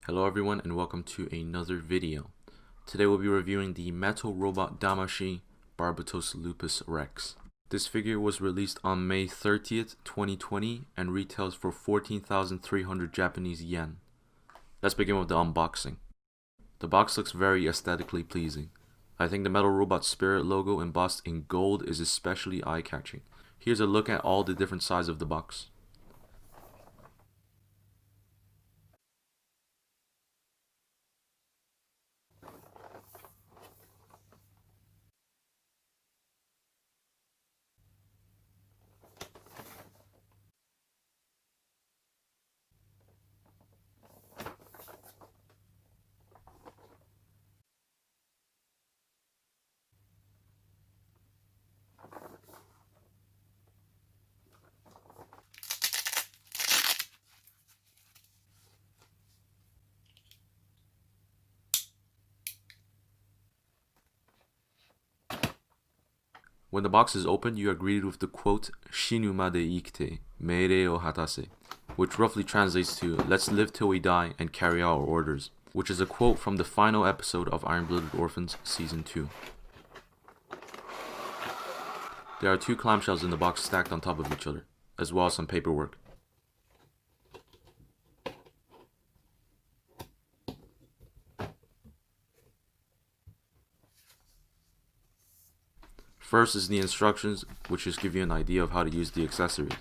Hello everyone and welcome to another video. Today we'll be reviewing the Metal Robot Damashi Barbatos Lupus Rex. This figure was released on May 30th, 2020 and retails for 14,300 Japanese yen. Let's begin with the unboxing. The box looks very aesthetically pleasing. I think the Metal Robot Spirit logo embossed in gold is especially eye-catching. Here's a look at all the different sides of the box. When the box is opened, you are greeted with the quote, "Shinu made ikite, meirei o hatase," which roughly translates to, "Let's live till we die and carry out our orders," which is a quote from the final episode of Iron-Blooded Orphans Season 2. There are two clamshells in the box stacked on top of each other, as well as some paperwork. First is the instructions, which just give you an idea of how to use the accessories.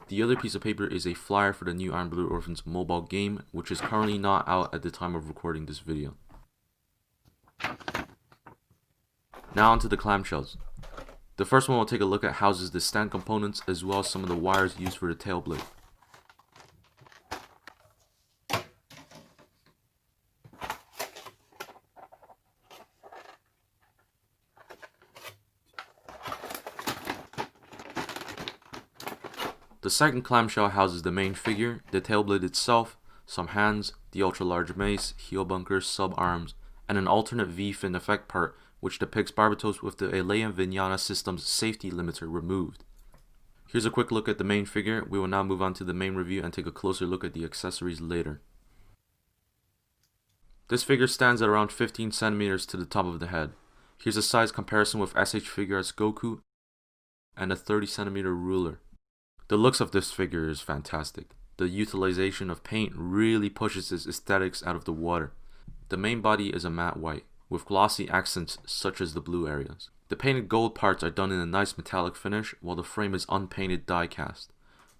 The other piece of paper is a flyer for the new Iron-Blooded Orphans mobile game, which is currently not out at the time of recording this video. Now onto the clamshells. The first one we'll take a look at houses the stand components as well as some of the wires used for the tail blade. The second clamshell houses the main figure, the tail blade itself, some hands, the ultra-large mace, heel bunkers, sub-arms, and an alternate V-fin effect part which depicts Barbatos with the Elean Vinyana system's safety limiter removed. Here's a quick look at the main figure. We will now move on to the main review and take a closer look at the accessories later. This figure stands at around 15 centimeters to the top of the head. Here's a size comparison with SH Figuarts Goku and a 30 centimeter ruler. The looks of this figure is fantastic. The utilization of paint really pushes its aesthetics out of the water. The main body is a matte white, with glossy accents such as the blue areas. The painted gold parts are done in a nice metallic finish, while the frame is unpainted die cast.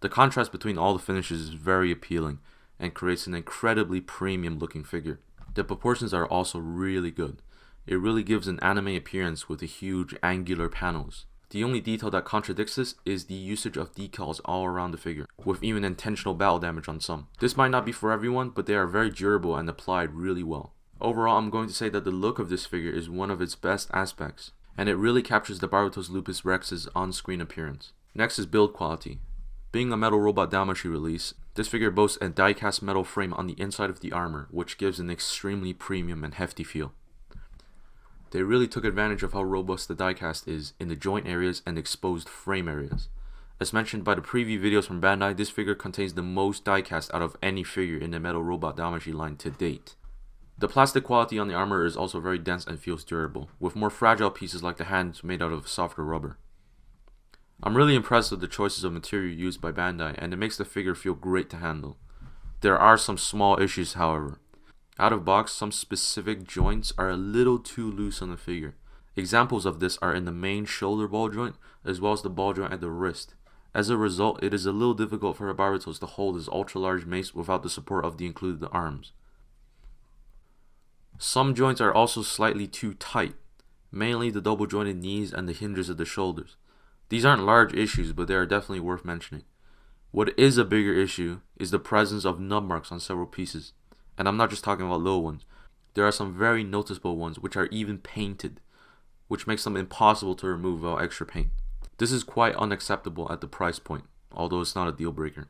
The contrast between all the finishes is very appealing, and creates an incredibly premium looking figure. The proportions are also really good. It really gives an anime appearance with the huge angular panels. The only detail that contradicts this is the usage of decals all around the figure, with even intentional battle damage on some. This might not be for everyone, but they are very durable and applied really well. Overall, I'm going to say that the look of this figure is one of its best aspects, and it really captures the Barbatos Lupus Rex's on-screen appearance. Next is build quality. Being a Metal Robot Damashi release, this figure boasts a die-cast metal frame on the inside of the armor, which gives an extremely premium and hefty feel. They really took advantage of how robust the die-cast is in the joint areas and exposed frame areas. As mentioned by the preview videos from Bandai, this figure contains the most die-cast out of any figure in the Metal Robot Damashi line to date. The plastic quality on the armor is also very dense and feels durable, with more fragile pieces like the hands made out of softer rubber. I'm really impressed with the choices of material used by Bandai, and it makes the figure feel great to handle. There are some small issues, however. Out of box, some specific joints are a little too loose on the figure. Examples of this are in the main shoulder ball joint, as well as the ball joint at the wrist. As a result, it is a little difficult for Barbatos to hold his ultra-large mace without the support of the included arms. Some joints are also slightly too tight, mainly the double jointed knees and the hinges of the shoulders. These aren't large issues, but they are definitely worth mentioning. What is a bigger issue is the presence of nub marks on several pieces, and I'm not just talking about little ones. There are some very noticeable ones which are even painted, which makes them impossible to remove without extra paint. This is quite unacceptable at the price point. although it's not a deal breaker.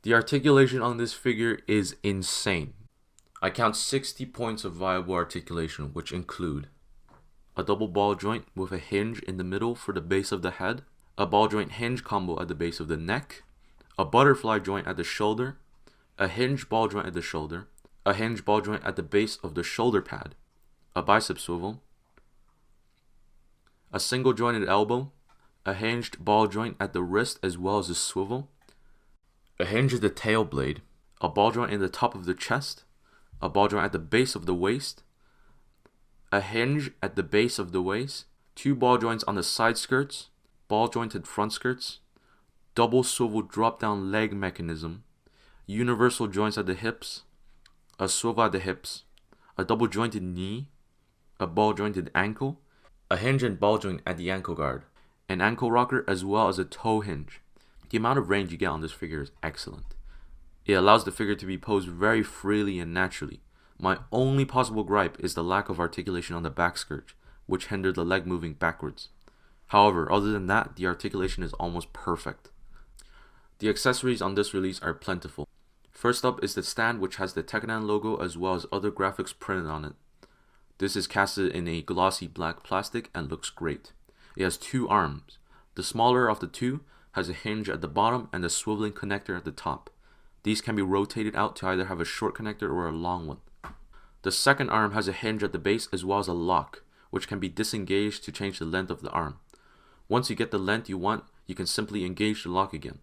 The articulation on this figure is insane. I count 60 points of viable articulation, which include a double ball joint with a hinge in the middle for the base of the head, a ball joint hinge combo at the base of the neck, a butterfly joint at the shoulder, a hinge ball joint at the shoulder, a hinge ball joint at the base of the shoulder pad, a bicep swivel, a single jointed elbow, a hinged ball joint at the wrist as well as the swivel, a hinge at the tail blade, a ball joint in the top of the chest, a ball joint at the base of the waist, a hinge at the base of the waist, 2 ball joints on the side skirts, ball jointed front skirts, double swivel drop down leg mechanism, universal joints at the hips, a swivel at the hips, a double jointed knee, a ball jointed ankle, a hinge and ball joint at the ankle guard, an ankle rocker as well as a toe hinge. The amount of range you get on this figure is excellent. It allows the figure to be posed very freely and naturally. My only possible gripe is the lack of articulation on the back skirt, which hindered the leg moving backwards. However, other than that, the articulation is almost perfect. The accessories on this release are plentiful. First up is the stand, which has the Tekkadan logo as well as other graphics printed on it. This is casted in a glossy black plastic and looks great. It has 2 arms. The smaller of the 2 has a hinge at the bottom and a swiveling connector at the top. These can be rotated out to either have a short connector or a long one. The second arm has a hinge at the base as well as a lock, which can be disengaged to change the length of the arm. Once you get the length you want, you can simply engage the lock again.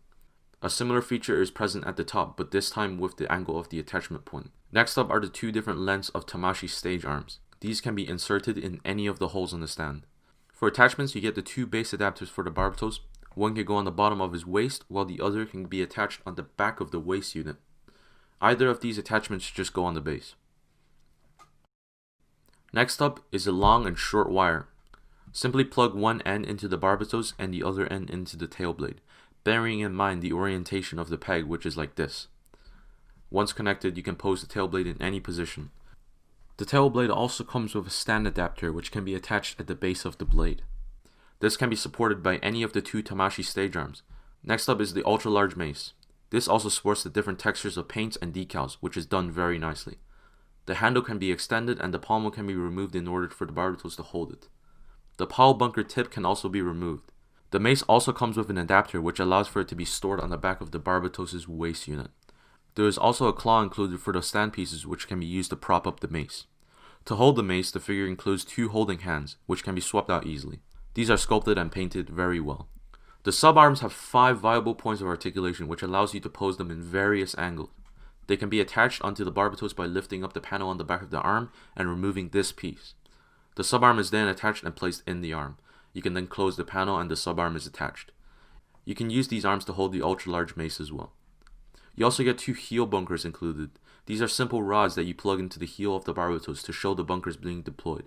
A similar feature is present at the top, but this time with the angle of the attachment point. Next up are the 2 different lengths of Tamashii stage arms. These can be inserted in any of the holes on the stand. For attachments, you get the 2 base adapters for the Barbatos. One can go on the bottom of his waist, while the other can be attached on the back of the waist unit. Either of these attachments just go on the base. Next up is a long and short wire. Simply plug one end into the Barbatos and the other end into the tail blade, bearing in mind the orientation of the peg, which is like this. Once connected, you can pose the tail blade in any position. The tail blade also comes with a stand adapter which can be attached at the base of the blade. This can be supported by any of the 2 Tamashii stage arms. Next up is the ultra large mace. This also sports the different textures of paints and decals, which is done very nicely. The handle can be extended and the pommel can be removed in order for the Barbatos to hold it. The powell bunker tip can also be removed. The mace also comes with an adapter which allows for it to be stored on the back of the Barbatos' waist unit. There is also a claw included for the stand pieces which can be used to prop up the mace. To hold the mace, the figure includes 2 holding hands which can be swapped out easily. These are sculpted and painted very well. The sub-arms have 5 viable points of articulation which allows you to pose them in various angles. They can be attached onto the Barbatos by lifting up the panel on the back of the arm and removing this piece. The sub-arm is then attached and placed in the arm. You can then close the panel and the sub-arm is attached. You can use these arms to hold the ultra-large mace as well. You also get 2 heel bunkers included. These are simple rods that you plug into the heel of the Barbatos to show the bunkers being deployed.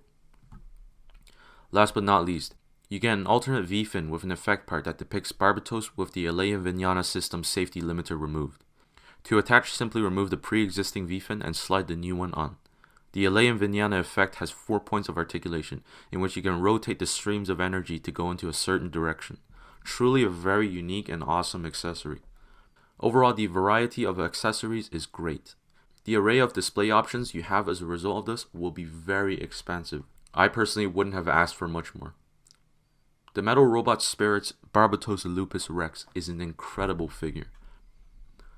Last but not least, you get an alternate V-fin with an effect part that depicts Barbatos with the Alea Vignana system safety limiter removed. To attach, simply remove the pre-existing V-fin and slide the new one on. The Alea Vignana effect has 4 points of articulation, in which you can rotate the streams of energy to go into a certain direction. Truly a very unique and awesome accessory. Overall, the variety of accessories is great. The array of display options you have as a result of this will be very expansive. I personally wouldn't have asked for much more. The Metal Robot Spirit's Barbatos Lupus Rex is an incredible figure.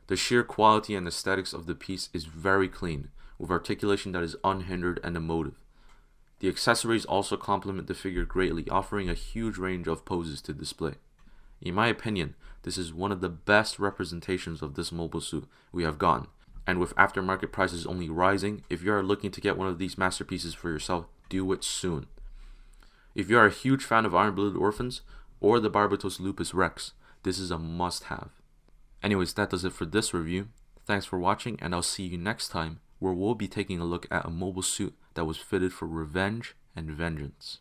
The sheer quality and aesthetics of the piece is very clean, with articulation that is unhindered and emotive. The accessories also complement the figure greatly, offering a huge range of poses to display. In my opinion, this is one of the best representations of this mobile suit we have gotten, and with aftermarket prices only rising, if you are looking to get one of these masterpieces for yourself, do it soon. If you are a huge fan of Iron Blooded Orphans or the Barbatos Lupus Rex, this is a must-have. Anyways, that does it for this review. Thanks for watching, and I'll see you next time, where we'll be taking a look at a mobile suit that was fitted for revenge and vengeance.